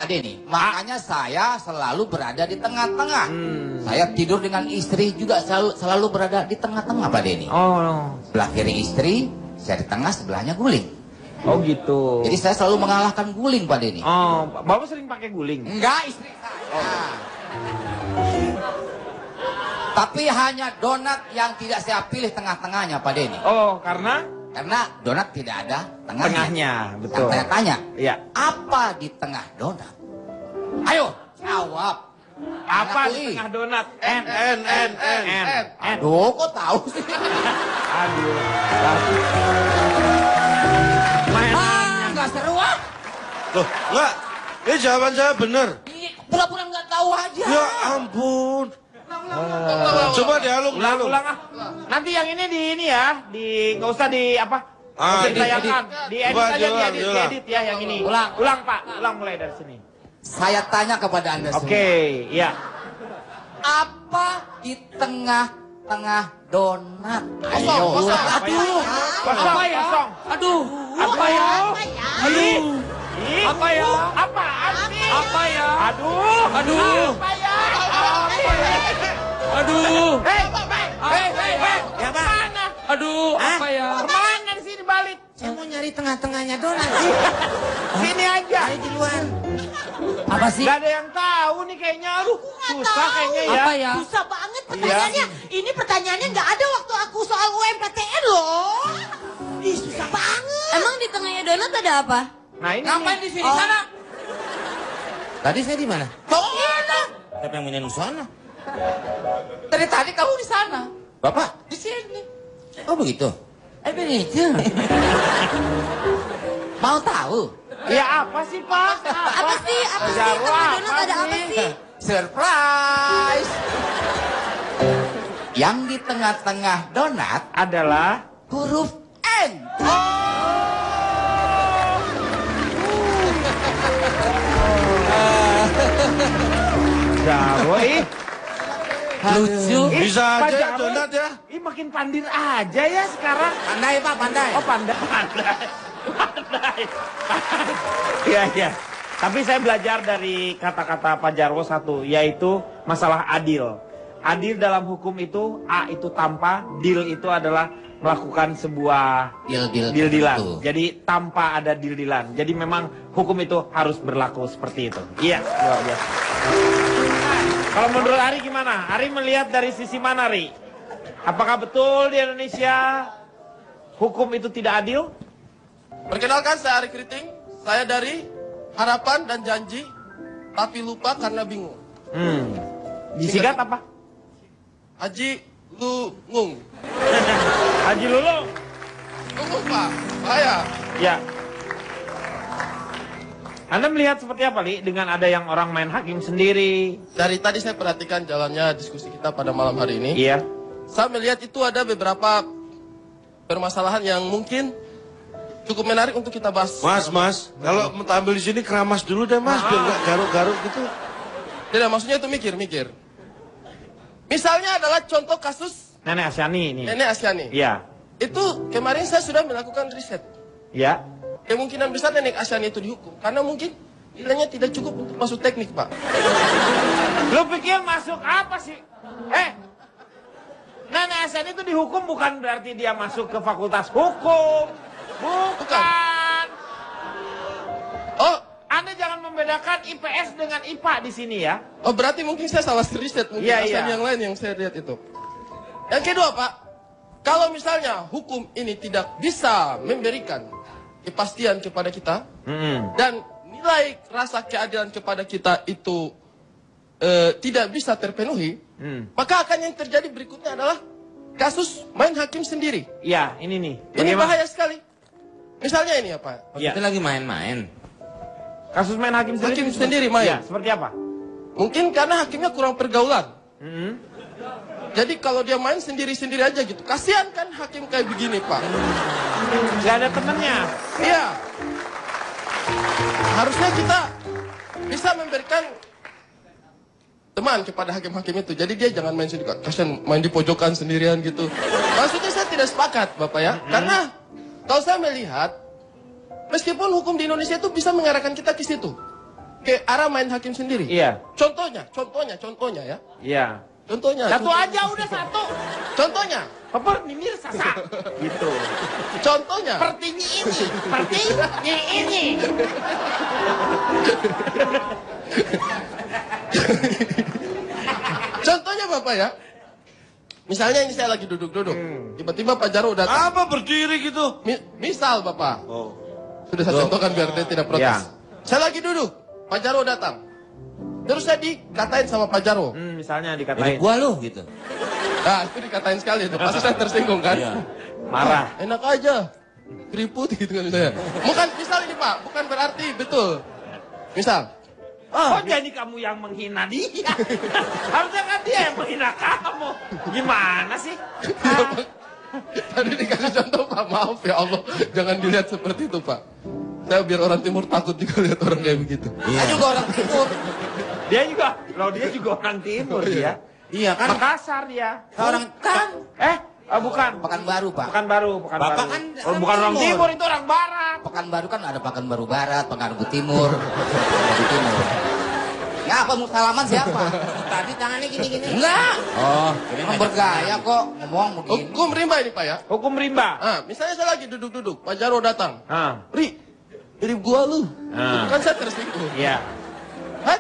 Denny, makanya saya selalu berada di tengah-tengah. Saya tidur dengan istri juga selalu berada di tengah-tengah, Pak Denny. Oh, no. Sebelah kiri istri, saya di tengah, sebelahnya guling. Oh gitu. Jadi saya selalu mengalahkan guling, Pak Denny. Oh, Bapak sering pakai guling? Enggak, istri saya. Tapi hanya donat yang tidak saya pilih tengah-tengahnya, Pak Denny. Oh, karena donat tidak ada tengahnya. Tengahnya, betul. Yang saya tanya, iya. apa di tengah donat? Ayo, jawab. Apa di tengah donat? N. Aduh, kok tahu sih? Aduh. Nggak seru ah. Loh, enggak. Ini jawaban saya benar. Pura-pura nggak tahu aja. Ya ampun. Coba dialung. Ulang ah. Nanti yang ini di ini ya, nggak usah di apa? Ditayangkan, diedit aja, diedit ya yang ini. Ulang Pak, ulang mulai dari sini. Saya tanya kepada Anda semua. Oke, ya. Apa di tengah-tengah donat? Kosong. Aduh. Apa ya? Aduh. Apa ya? Aduh. Apa ya? Apaan sih? Apa ya? Aduh. Apa ya? Aduh. Hei. Ya, Pak. Mana? Aduh, apa ya? Kemana di sini balik? Saya mau nyari tengah-tengahnya donat. Sini aja. Di luar. Apa sih? Gak ada yang tahu nih kayaknya. Aduh, susah kayaknya ya. Apa ya? Susah banget pertanyaannya. Ini pertanyaannya nggak ada waktu aku soal UMPTN loh. Ih, susah banget. Emang di tengahnya donat ada apa? Nah ini Ngapain di sini sana? Tadi saya di mana? Mana? Siapa yang mainin sana? Dari tadi kamu di sana. Bapak? Di sini. Oh begitu? Begitu. Mau tahu? Ya apa sih Pak? Apa sih? Apa sih? Tengah donat ada apa sih? Surprise! Yang di tengah-tengah donat Adalah huruf N. Jarwo Lucu. Bisa Pak aja ya Jarwo, donat ya. makin pandir aja ya sekarang. Pandai Pak, pandai. Oh pandai. Iya. Tapi saya belajar dari kata-kata Pak Jarwo satu, yaitu masalah adil. Adil dalam hukum itu, A itu tanpa, deal itu adalah melakukan sebuah deal-dealan. Jadi tanpa ada deal-dealan. Jadi memang hukum itu harus berlaku seperti itu. Iya, luar biasa. Kalau menurut Ari gimana? Ari melihat dari sisi mana, Ari? Apakah betul di Indonesia hukum itu tidak adil? Perkenalkan, saya Ari Kriting. Saya dari Harapan dan Janji, tapi lupa karena bingung. Disingkat apa? Haji Lungung. Haji Lulu. Lungung, Pak. Saya. Ya. Anda melihat seperti apa, Li? Dengan ada yang orang main hakim sendiri. Dari tadi saya perhatikan jalannya diskusi kita pada malam hari ini. Iya. Saya melihat itu ada beberapa permasalahan yang mungkin cukup menarik untuk kita bahas. Mas, kalau mau tampil di sini keramas dulu deh Mas, biar nggak garuk-garuk gitu. Tidak, maksudnya itu mikir. Misalnya adalah contoh kasus Nenek Asyani ini. Nenek Asyani. Iya. Itu kemarin saya sudah melakukan riset. Ya. Kemungkinan besar Nenek Asyani itu dihukum karena mungkin nilainya tidak cukup untuk masuk teknik, Pak. Lu pikir masuk apa sih? Nenek Asyani itu dihukum bukan berarti dia masuk ke fakultas hukum. Bukan. Oh, Anda jangan membedakan IPS dengan IPA di sini ya. Oh, berarti mungkin saya salah riset, mungkin Iya. yang lain yang saya lihat itu. Yang kedua, Pak, kalau misalnya hukum ini tidak bisa memberikan kepastian kepada kita dan nilai rasa keadilan kepada kita itu tidak bisa terpenuhi, maka akan yang terjadi berikutnya adalah kasus main hakim sendiri. Iya, ini nih. Ini bahaya sekali. Misalnya ini apa? Kita lagi main-main. Kasus main hakim sendiri. Hakim sendiri main. Ya, seperti apa? Mungkin karena hakimnya kurang pergaulan. Jadi kalau dia main sendiri-sendiri aja gitu. Kasihan kan hakim kayak begini, Pak. Gak ada temennya. Iya. Harusnya kita bisa memberikan teman kepada hakim-hakim itu. Jadi dia jangan main sendiri. Kasihan main di pojokan sendirian gitu. Maksudnya saya tidak sepakat, Bapak ya. Karena kalau saya melihat, meskipun hukum di Indonesia itu bisa mengarahkan kita ke situ. ke arah main hakim sendiri. Iya. Contohnya ya. Iya. Contohnya. Satu aja udah satu. Contohnya. Peper mimir sasak. Gitu. Contohnya. Sepertinya ini. Sepertinya ini. Contohnya Bapak ya. Misalnya ini saya lagi duduk-duduk. Tiba-tiba Pak Jarwo datang. Apa berdiri gitu? Misal Bapak. Oh. Sudah saya contohkan biar dia tidak protes. Ya. Saya lagi duduk. Pak Jarwo datang. Terus saya dikatain sama Pak Jarwo. Misalnya Ini dikatain. gua lu gitu. Nah itu dikatain sekali itu. Pasti saya tersinggung kan. Iya. Marah. Enak aja. Keriput gitu kan misalnya. Bukan misal ini Pak. Bukan berarti betul. Misal. Kok jadi kamu yang menghina dia? Harusnya kan dia yang menghina kamu. Gimana sih? Tadi dikasih contoh Pak. Maaf ya Allah. Jangan dilihat seperti itu Pak. Saya biar orang timur takut juga lihat orang kayak begitu. Saya juga orang timur. Dia juga orang timur dia. Iya kan? Makassar dia. Orang kan? Bukan. Pekanbaru, Pak. Pekanbaru. Bapak kan bukan orang timur. timur, itu orang barat. Pekanbaru kan ada Pekanbaru Barat, Pekanbaru Timur, Pekanbaru Timur. Ya apa mau salaman siapa? Tadi tangannya gini-gini. Enggak. Oh, Memang bergaya kok ngomong begini. Hukum rimba ini Pak ya. Hukum rimba. Misalnya saya lagi duduk-duduk. Pak Jarwo datang. Ah, Ri, mirip gua lu. Ah. Kan saya tersinggung. iya. Hah?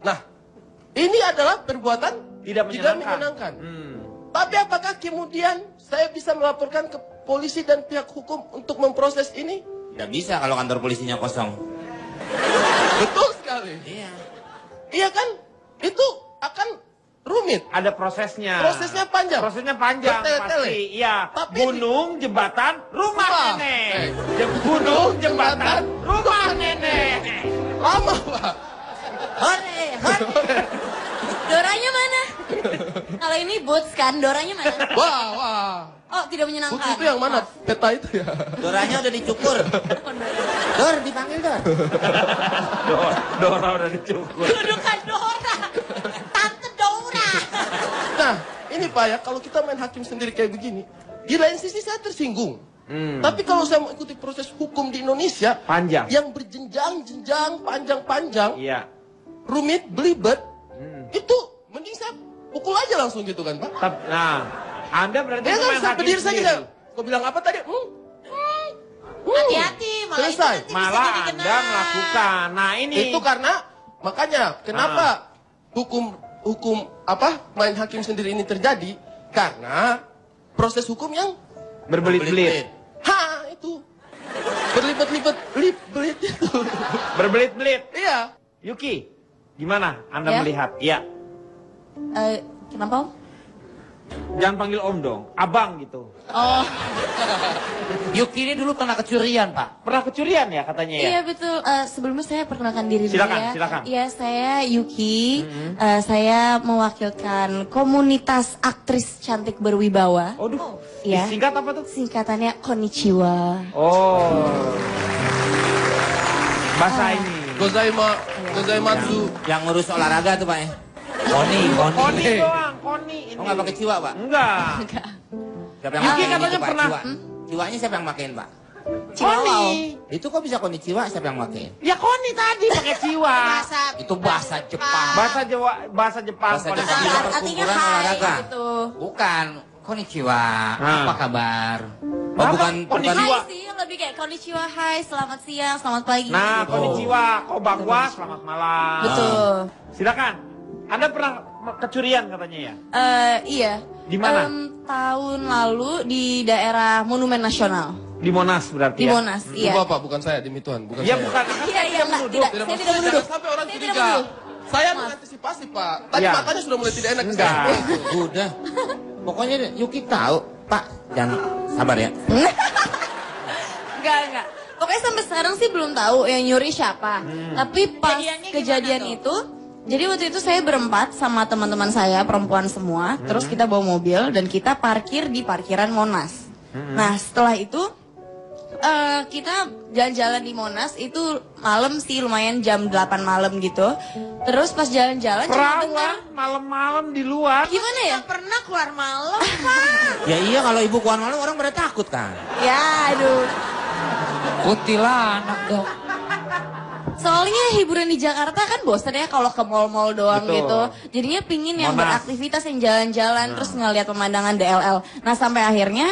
Nah, ini adalah perbuatan Tidak menyenangkan. menyenangkan. Tapi apakah kemudian saya bisa melaporkan ke polisi dan pihak hukum untuk memproses ini? Tidak bisa kalau kantor polisinya kosong. Betul sekali. Iya. Iya kan? Itu akan rumit. Ada prosesnya. Prosesnya panjang. Prosesnya panjang Bertele-tele. pasti. Iya. Tapi Gunung, jembatan, rumah Rumah. nenek. Gunung, jembatan, rumah nenek. Lama, Pak. Hore, hore. Doranya mana? Kalau ini boots kan, doranya mana? Wah. Oh, tidak Bukti menyenangkan. itu yang mana? Peta itu ya. Doranya udah dicukur. Dor, dipanggil Dor. Dora udah dicukur. Dudukan Dora. Tante Dora. Nah, ini Pak ya, kalau kita main hakim sendiri kayak begini, di lain sisi saya tersinggung. Tapi kalau saya mengikuti proses hukum di Indonesia, Panjang. yang berjenjang-jenjang, panjang-panjang, Iya. rumit, belibet, itu mending saya pukul aja langsung gitu kan Pak. Nah, Anda berarti Ya kan, main saya hakim berdiri saja. sendiri. Kau bilang apa tadi? Hati-hati, malah itu Selesai. nanti bisa Malah jadi kena. Anda melakukan. Nah, ini. Itu karena, makanya kenapa hukum main hakim sendiri ini terjadi? Karena proses hukum yang berbelit-belit. itu berlibet-libet, belit itu. Berbelit-belit. Iya. Yuki, gimana Anda Ya? melihat? Iya. Kenapa Om? Jangan panggil Om dong, Abang gitu. Oh, Yuki ini dulu pernah kecurian, Pak. Pernah kecurian ya katanya ya? iya betul. Sebelumnya saya perkenalkan diri dulu Silakan, ya. silakan. Iya, saya Yuki. Saya mewakilkan komunitas aktris cantik berwibawa. Aduh, Iya. singkat apa tuh? Singkatannya Konnichiwa. Oh, bahasa ini. Gozaimatsu. Yang ngurus olahraga tuh Pak ya. Koni. Koni doang, Koni. Ini. Oh nggak pakai ciwa Pak? Enggak. Siapa yang Yuki pakein katanya itu, Pak? pernah. Ciwa. Ciwanya siapa yang pakein Pak? Koni. Itu kok bisa koni ciwa siapa yang pakein? Ya Koni tadi pakai ciwa. Itu bahasa Jepang. Bahasa Jepang. Bahasa Koni. Jepang. Artinya perkumpulan hai olahraga. gitu. Bukan. Konnichiwa. Ah. Apa kabar? Oh bukan Konnichiwa. Hai sih, lebih kayak konnichiwa, hai, selamat siang, selamat pagi. Nah, gitu. konnichiwa, konbanwa, selamat malam. Betul. Silakan. Anda pernah kecurian katanya ya? Iya. Di mana? Tahun lalu di daerah Monumen Nasional. Di Monas berarti Di ya? Monas, iya. Itu Bapak, bukan saya, demi Tuhan, bukan Ya saya. bukan. Iya, iya, enggak, tidak, saya tidak maksudnya menuduh. jangan sampai orang Saya curiga. tidak menuduh. Saya mengantisipasi, Pak. Tadi Ya. matanya sudah mulai tidak enak. Enggak. Udah. Pokoknya Yuki tahu Pak. Jangan sabar ya. Enggak. Pokoknya sampai sekarang sih belum tahu yang nyuri siapa. Tapi pas Kejadiannya kejadian gimana itu, jadi waktu itu saya berempat sama teman-teman saya, perempuan semua. Terus kita bawa mobil dan kita parkir di parkiran Monas. Nah setelah itu kita jalan-jalan di Monas itu malam sih, lumayan jam 8 malam gitu. Terus pas jalan-jalan cuma bentar. Perawan malam-malam di luar. Gimana ya? Nggak pernah keluar malam, Pak. Ya iya kalau ibu keluar malam orang pada takut kan. Ya aduh. Kuntilanak dong. Soalnya hiburan di Jakarta kan bosan ya kalau ke mall-mall doang Betul. gitu. Jadinya pingin yang Monas. beraktivitas, yang jalan-jalan terus ngeliat pemandangan DLL. Nah sampai akhirnya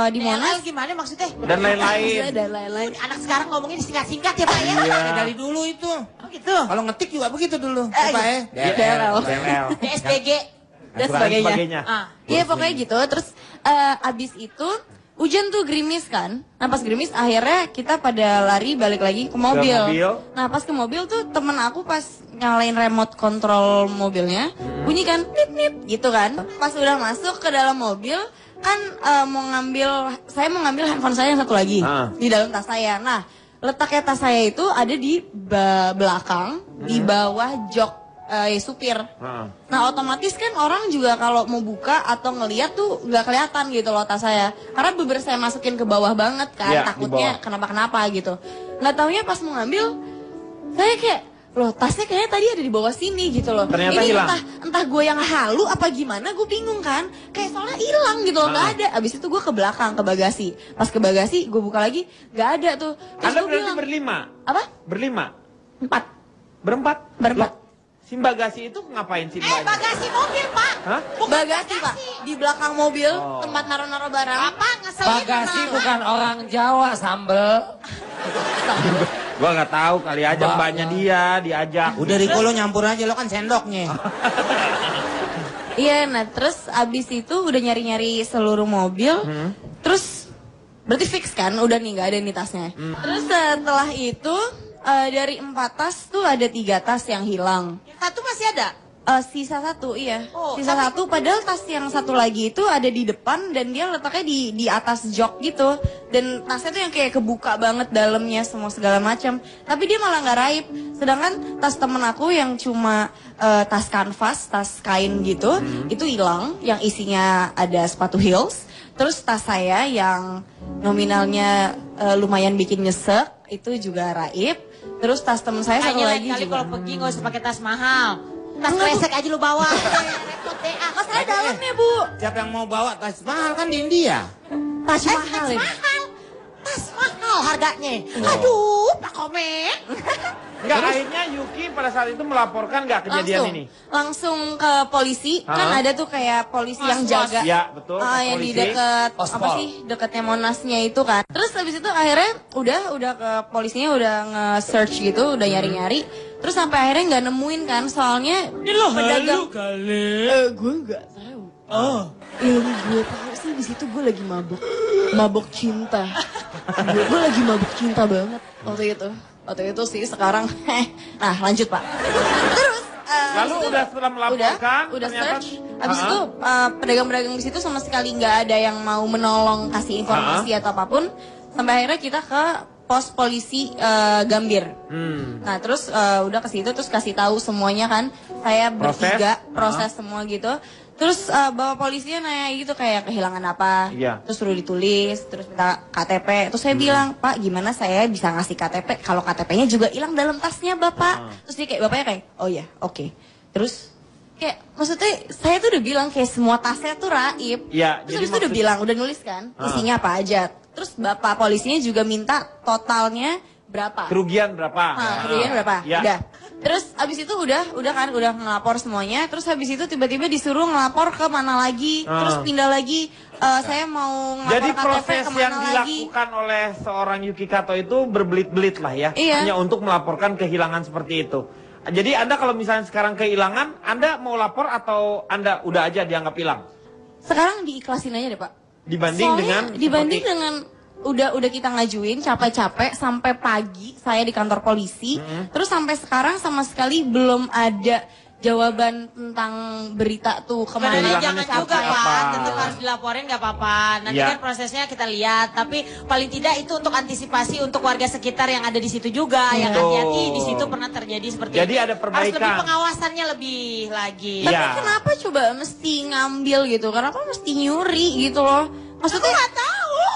di DLL Monas gimana maksudnya? Dan lain-lain. dan lain-lain. Anak sekarang ngomongnya disingkat-singkat ya Pak ya? Iya. Ya, dari dulu itu. Oh gitu. Kalau ngetik juga begitu dulu. Apa ya? DLL. DLL. DSBG. Dan Dan sebagainya. Ah. Iya pokoknya gitu. Terus abis itu hujan tuh gerimis kan. Nah pas gerimis akhirnya kita pada lari balik lagi ke mobil. mobil. Nah pas ke mobil tuh temen aku pas nyalain remote kontrol mobilnya bunyi kan nip nip gitu kan. Pas udah masuk ke dalam mobil kan saya mau ngambil handphone saya yang satu lagi di dalam tas saya. Nah letaknya tas saya itu ada di belakang di bawah jok supir. Nah otomatis kan orang juga kalau mau buka atau ngeliat tuh nggak kelihatan gitu loh tas saya. Karena beber saya masukin ke bawah banget kan, Ya, takutnya kenapa-kenapa gitu. Nggak taunya pas mau ngambil, saya kayak, loh tasnya kayaknya tadi ada di bawah sini gitu loh. Ternyata ini hilang. entah gue yang halu apa gimana, gue bingung kan. Kayak soalnya hilang gitu loh, nggak ada. Abis itu gue ke belakang, ke bagasi. Pas ke bagasi, gue buka lagi, nggak ada tuh. Terus Anda gue berarti bilang, berlima? apa? Berlima? 4. Berempat? Berempat. Loh, si bagasi itu ngapain si bagasi? Bagasi mobil Pak. Hah? Bagasi pak, di belakang mobil, Oh. tempat naro-naro barang. Apa ngeselin? Bagasi bukan orang Jawa, sambel. Gua nggak tahu kali aja mbaknya dia diajak. Udah Riko lo nyampur aja lo kan sendoknya. Iya, nah terus abis itu udah nyari-nyari seluruh mobil, terus berarti fix kan, udah nih nggak ada nih tasnya. Terus setelah itu dari 4 tas tuh ada 3 tas yang hilang. Satu masih ada? Sisa 1, iya. Oh, Sisa 1, padahal tas yang satu lagi itu ada di depan dan dia letaknya di atas jok gitu. Dan tasnya tuh yang kayak kebuka banget dalamnya semua segala macam. Tapi dia malah nggak raib. Sedangkan tas temen aku yang cuma tas kanvas, tas kain gitu, itu hilang. Yang isinya ada sepatu heels. Terus tas saya yang nominalnya lumayan bikin nyesek, itu juga raib. Terus tas temen saya satu lagi kali juga. kalau pergi nggak usah pakai tas mahal. Tas Enggak, Bu. kresek aja lu bawa. Repot deh. Mas saya dalamnya bu. Siapa yang mau bawa tas mahal kan di India? Tas mahal ya. Tas mahal harganya. Aduh, Pak Komeng. Enggak, akhirnya Yuki pada saat itu melaporkan nggak kejadian ini? Langsung ke polisi. Kan ada tuh kayak polisi yang jaga. Ya, betul. Yang di polisi. dekat Pospol. apa sih dekatnya Monasnya itu kan. Terus habis itu akhirnya udah ke polisinya udah nge-search gitu, udah nyari-nyari. Terus sampai akhirnya nggak nemuin kan, soalnya pedagang. Gue nggak tahu. Oh. Yang gue tahu sih di situ gue lagi mabok cinta. gue lagi mabok cinta banget waktu itu sih. Sekarang, nah lanjut pak. Terus Lalu itu udah setelah melaporkan, udah ternyata- search. Habis itu pedagang-pedagang di situ sama sekali nggak ada yang mau menolong kasih informasi atau apapun. Sampai akhirnya kita ke pos polisi Gambir. Nah terus udah ke situ terus kasih tahu semuanya kan. Saya bertiga proses semua gitu. Terus bawa polisinya nanya gitu kayak kehilangan apa. Iya. Terus suruh ditulis, terus minta KTP. Terus saya bilang, Pak gimana saya bisa ngasih KTP kalau KTP-nya juga hilang dalam tasnya Bapak. Terus dia kayak, bapaknya kayak, oh ya oke. Terus kayak maksudnya saya tuh udah bilang kayak semua tasnya tuh raib. Iya, Terus jadi habis itu udah maksud- bilang, udah nulis kan isinya apa aja. Terus bapak polisinya juga minta totalnya berapa. Kerugian berapa? Kerugian berapa? Ya. Udah. Terus abis itu udah ngelapor semuanya. Terus habis itu tiba-tiba disuruh ngelapor ke mana lagi. Terus pindah lagi. Saya mau ngelapor Jadi KTP proses kemana yang lagi. dilakukan oleh seorang Yuki Kato itu berbelit-belit lah ya. Iya. Hanya untuk melaporkan kehilangan seperti itu. Jadi Anda kalau misalnya sekarang kehilangan, Anda mau lapor atau Anda udah aja dianggap hilang? Sekarang diiklasin aja deh Pak. Dibanding Soalnya dengan dibanding seperti- dengan udah kita ngajuin capek-capek sampai pagi saya di kantor polisi. Terus sampai sekarang sama sekali belum ada jawaban tentang berita tuh kemana. Sebenarnya Kehilangannya jangan juga seperti Pak, apa? tetap harus dilaporin nggak apa-apa. Nanti Iya. kan prosesnya kita lihat, tapi paling tidak itu untuk antisipasi untuk warga sekitar yang ada di situ juga, yang Betul. hati-hati di situ pernah terjadi seperti Jadi ini. ada Harus perbaikan. lebih pengawasannya lebih lagi. Tapi Iya. kenapa coba mesti ngambil gitu? Kenapa mesti nyuri gitu loh? Maksudnya nggak tahu.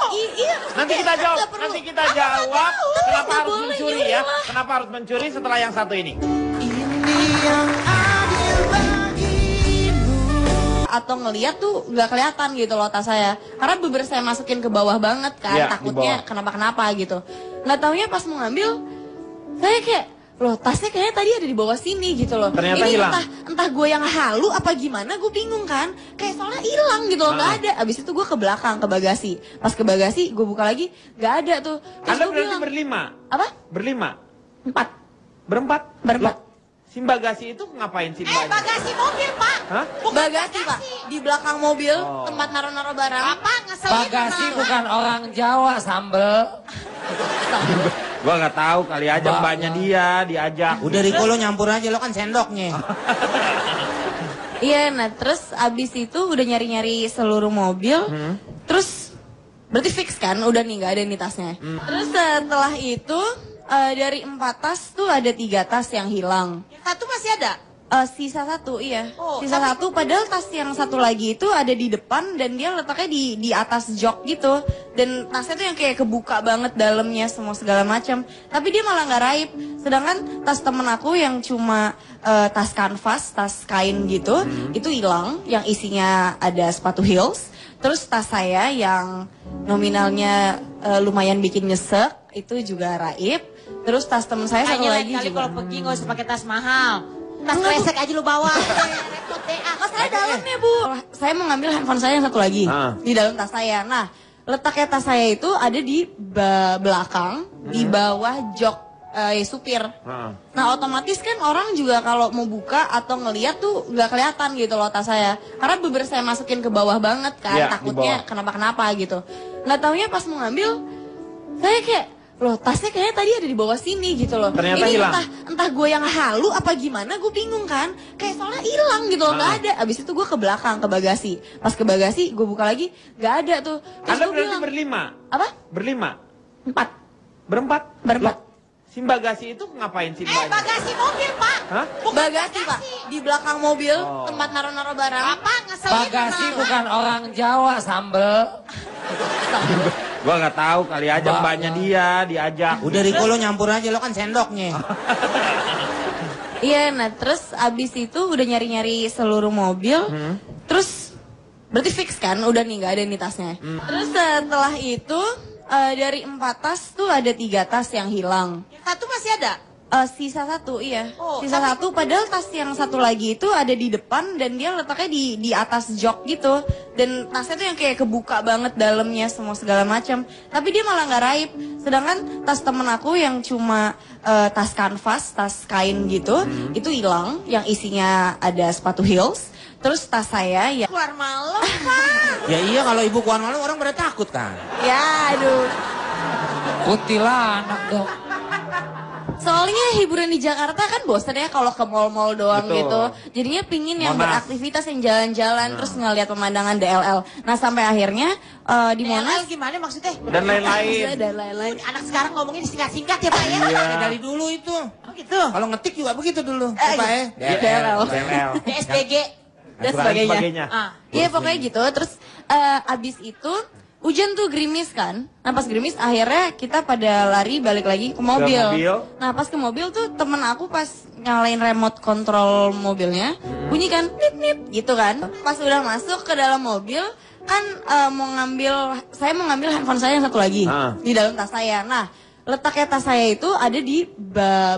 Iya. Nanti kita jawab, nggak perlu. nanti kita jawab kenapa Nggak harus boleh mencuri nyuri ya. lah. Kenapa harus mencuri setelah yang satu ini. Atau ngeliat tuh nggak kelihatan gitu loh tas saya. Karena beber saya masukin ke bawah banget kan, Iya, di takutnya bawah. kenapa-kenapa gitu. Nggak taunya pas mau ngambil, saya kayak, loh tasnya kayaknya tadi ada di bawah sini gitu loh. Ternyata ini hilang. entah gue yang halu apa gimana, gue bingung kan. Kayak soalnya hilang gitu loh, nggak ada. Abis itu gue ke belakang, ke bagasi. Pas ke bagasi, gue buka lagi, nggak ada tuh. Terus Anda gue berarti bilang, berlima? apa? Berlima? 4. Berempat? Berempat. Loh, SIM bagasi itu ngapain SIM bagasi? Bagasi mobil, Pak. Hah? Bagasi pak, di belakang mobil, Oh. tempat naro-naro barang. Apa ngeselin? Bagasi bukan orang Jawa, sambel. Gua nggak tahu, kali aja mbaknya dia diajak. Udah Riko lo nyampur aja, lo kan sendoknya. Iya, nah terus abis itu udah nyari-nyari seluruh mobil, terus berarti fix kan, udah nih nggak ada nih tasnya. Terus setelah itu dari 4 tas tuh ada 3 tas yang hilang. Satu masih ada. Sisa 1, iya. Oh, Sisa 1, padahal tas yang satu lagi itu ada di depan dan dia letaknya di atas jok gitu. Dan tasnya tuh yang kayak kebuka banget dalamnya semua segala macam. Tapi dia malah nggak raib. Sedangkan tas temen aku yang cuma tas kanvas, tas kain gitu, itu hilang. Yang isinya ada sepatu heels. Terus tas saya yang nominalnya lumayan bikin nyesek, itu juga raib. Terus tas temen saya satu lagi Kali juga. kalau pergi nggak usah pakai tas mahal. Tas Enggak, Bu. kresek aja lu bawa. Repot deh. Saya dalamnya bu. Saya mau ngambil handphone saya yang satu lagi di dalam tas saya. Nah, letaknya tas saya itu ada di belakang, di bawah jok supir. Nah, otomatis kan orang juga kalau mau buka atau ngeliat tuh nggak kelihatan gitu loh tas saya. Karena beber saya masukin ke bawah banget kan, Iya, di takutnya bawah. kenapa-kenapa gitu. Nggak taunya pas mau ngambil, saya kayak loh tasnya kayaknya tadi ada di bawah sini gitu loh. Ternyata ini hilang. entah gue yang halu apa gimana, gue bingung kan. Kayak soalnya hilang gitu loh, nggak ada. Abis itu gue ke belakang, ke bagasi. Pas ke bagasi, gue buka lagi, nggak ada tuh. Terus Anda gue berarti bilang, berlima? apa? Berlima? 4. Berempat? Berempat. Loh, SIM bagasi itu ngapain SIM bagasi? Bagasi mobil, Pak. Hah? Bagasi pak, di belakang mobil, Oh. tempat naro-naro barang. Apa ngeselin? Bagasi bukan orang Jawa, sambel. Gua nggak tahu, kali aja mbaknya dia diajak. Udah Riko lo nyampur aja, lo kan sendoknya. Iya, nah terus abis itu udah nyari-nyari seluruh mobil, terus berarti fix kan, udah nih nggak ada nih tasnya. Terus setelah itu dari 4 tas tuh ada 3 tas yang hilang. Satu masih ada. Sisa 1, iya. Oh, Sisa 1, padahal tas yang satu lagi itu ada di depan dan dia letaknya di atas jok gitu. Dan tasnya tuh yang kayak kebuka banget dalamnya semua segala macam. Tapi dia malah nggak raib. Sedangkan tas temen aku yang cuma tas kanvas, tas kain gitu, itu hilang. Yang isinya ada sepatu heels. Terus tas saya ya, Keluar malam, Pak. Ya iya, kalau ibu keluar malam orang pada takut kan. ya aduh. Kuntilanak dong. Soalnya hiburan di Jakarta kan bosan ya kalau ke mall-mall doang Betul. gitu. Jadinya pingin yang Monas. beraktivitas, yang jalan-jalan terus ngeliat pemandangan DLL. Nah sampai akhirnya di Monas Gimana maksudnya? Dan lain-lain. dan lain-lain. Anak sekarang ngomongin singkat-singkat ya, Pak ya? Iya. Ya, dari dulu itu. Oh gitu. Kalau ngetik juga begitu dulu. Apa ya? DLL. DLL. DSPG. Dan sebagainya. Ah. Iya pokoknya gitu. Terus abis itu hujan tuh gerimis kan. Nah pas gerimis akhirnya kita pada lari balik lagi ke mobil. mobil. Nah pas ke mobil tuh temen aku pas nyalain remote kontrol mobilnya bunyi kan nip nip gitu kan. Pas udah masuk ke dalam mobil kan saya mau ngambil handphone saya yang satu lagi di dalam tas saya. Nah letaknya tas saya itu ada di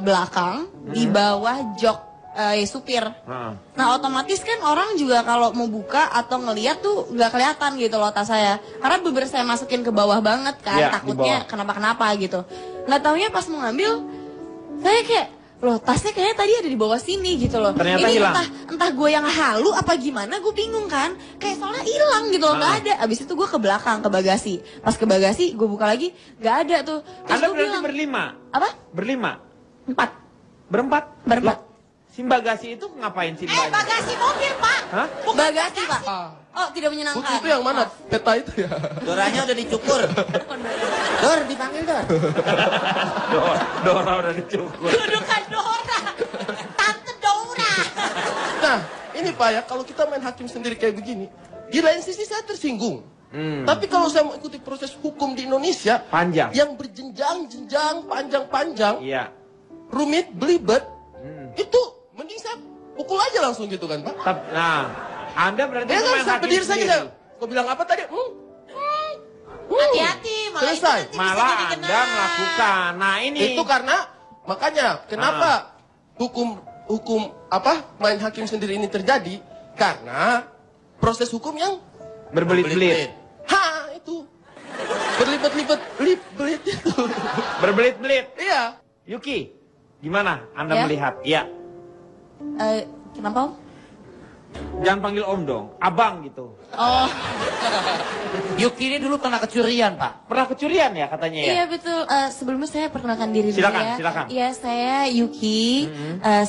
belakang di bawah jok supir. Nah otomatis kan orang juga kalau mau buka atau ngeliat tuh nggak kelihatan gitu loh tas saya. Karena beber saya masukin ke bawah banget kan, Iya, di takutnya bawah. kenapa-kenapa gitu. Nggak taunya pas mau ngambil, saya kayak loh tasnya kayaknya tadi ada di bawah sini gitu loh. Ternyata ini hilang. entah gue yang halu apa gimana, gue bingung kan. Kayak soalnya hilang gitu loh, nggak ada. Abis itu gue ke belakang, ke bagasi. Pas ke bagasi gue buka lagi, nggak ada tuh. Terus Anda gue berarti bilang, berlima? apa? Berlima? 4. Berempat? Berempat. Loh, SIM bagasi itu ngapain SIM bagasi? Bagasi mobil, Pak. Hah? Bagasi pak. Oh tidak menyenangkan. Putri itu yang mana? Peta itu ya. Doranya udah dicukur. Dor, dipanggil Dor. Dora udah dicukur. Dudukan Dora. Tante Dora. Nah, ini Pak ya, kalau kita main hakim sendiri kayak begini, di lain sisi saya tersinggung. Tapi kalau saya mau ikuti proses hukum di Indonesia, Panjang. yang berjenjang-jenjang, panjang-panjang, Iya. rumit, belibet, itu mending saya pukul aja langsung gitu kan Pak. Nah, Anda berarti Ya kan, main saya hakim berdiri saja. sendiri. Kau bilang apa tadi? Hati-hati, malah itu Selesai. nanti bisa Malah jadi Anda kena. melakukan. Nah ini. Itu karena Makanya kenapa hukum apa main hakim sendiri ini terjadi? Karena proses hukum yang Berbelit-belit. itu berlibat-libat itu. Berbelit-belit. Iya. Yuki, gimana Anda Ya? melihat? Iya. Kenapa Om? Jangan panggil Om dong, Abang gitu. Oh, Yuki ini dulu pernah kecurian, Pak. Pernah kecurian ya katanya ya? iya betul. Sebelumnya saya perkenalkan diri dulu Silakan, ya. silakan. Iya, saya Yuki.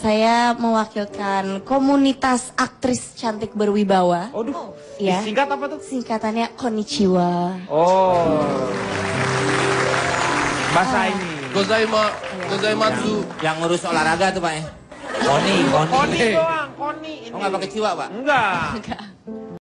Saya mewakilkan komunitas aktris cantik berwibawa. Aduh, Iya. singkat apa tuh? Singkatannya Konnichiwa. Oh. Bahasa ini. Gozaimatsu. Yang ngurus olahraga tuh Pak ya. Koni. Koni doang, Koni. Oh nggak pakai ciwa Pak? Enggak.